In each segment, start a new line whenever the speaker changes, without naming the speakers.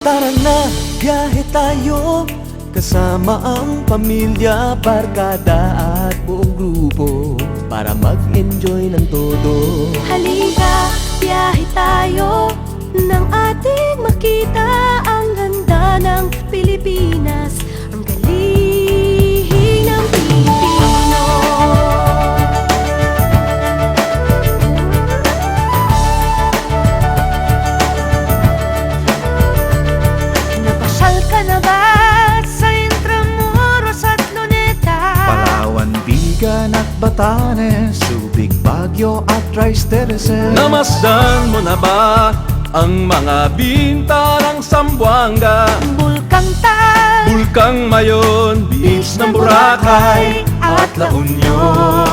Tara na, biyahe tayo, kasama ang pamilya, barkada at buong grupo, para mag-enjoy ng todo.
Halika, biyahe tayo, nang ating makita ang ganda ng Pilipinas, ang galing ng Pilipino. Napasyal ka na ba sa Intramuros at Luneta?
Palawan, Bigan at Batanes, Subic, Baguio at Rice Terraces.
Namasdan mo na ba ang mga bintarang Zamboanga,
Bulkang Tal,
Bulkang Mayon, Beach ng Boracay at La Union?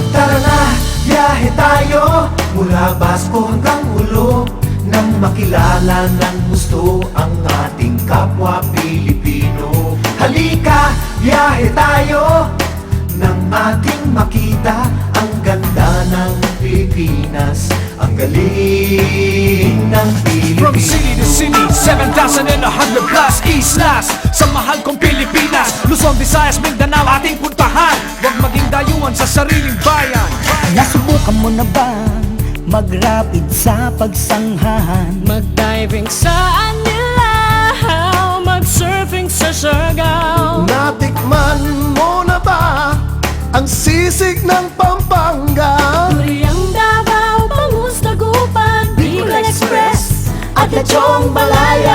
Tara na, biyahe tayo, mula Basco hanggang Ulo, nang makilala ng gusto ang ating kapwa Pilipino. Halika, biyahe tayo, nang ating makita ang ganda ng Pilipinas, ang galing ng Pilipino.
From city to city, 7,100 plus islas sa mahal kong Pilipinas. Luzon, Visayas, Mindanao ating puntahan. Huwag maging dayuhan sa sariling bayan.
Nasubukan mo na bang mag-rapid sa pagsanghahan?
mag-diving sa Anilaw, mag-surfing sa Siargao.
Natikman mo na ba ang sisig ng Pampanga?
Duriang Davao, Bangus, Dagupan, Bicol Express at Lechong Balayan.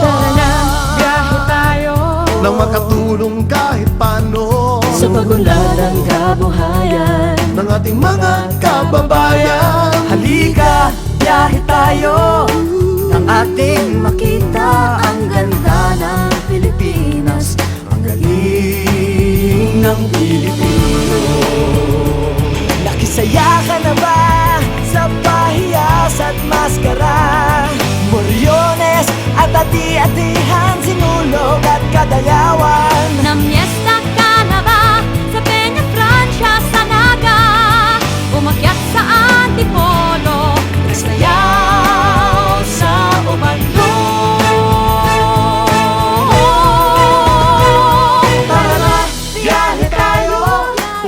Tara na, biyahe tayo
Nang makatulong kahit paano
sa pagunlad ng kabuhayan
ng ating mga kababayan.
Halika, biyahe tayo, nang ating makita ang ganda ng Pilipinas, ang galing ng Pilipino. Nakisaya ka na ba sa pahiyas at maskara? Moriones at ati-atihan, Sinulog at Kadayawan.
Namiesta ka na ba sa Peña Francia, sa Naga? Umakyat sa Antipolo, sayaw sa Ubandong.
Tara na, biyahe tayo,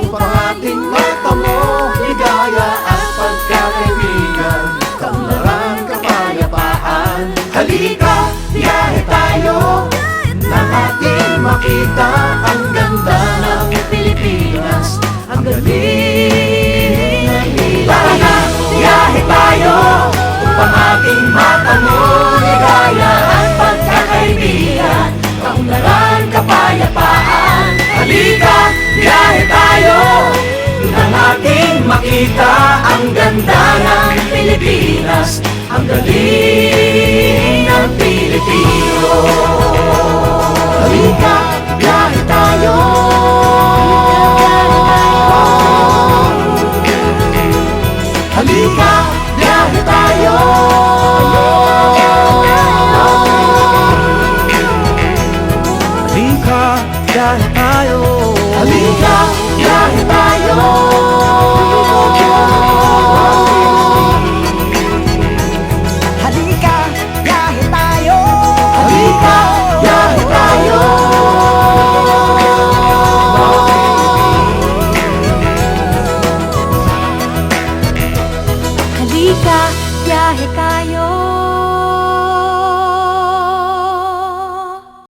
upang ating matamo ligaya at pagkakaibigan, kaunlaran, kapayapaan. Halika, biyahe tayo, nang ating makita ang ganda ng Pilipinas, ang galing ng Pilipino. Tara na, biyahe tayo, upang ating matamo ligaya at pagkakaibigan, kaunlaran, kapayapaan. Halika, biyahe tayo, nang ating makita ang ganda ng Pilipinas, ang galing ng Pilipino. Halika,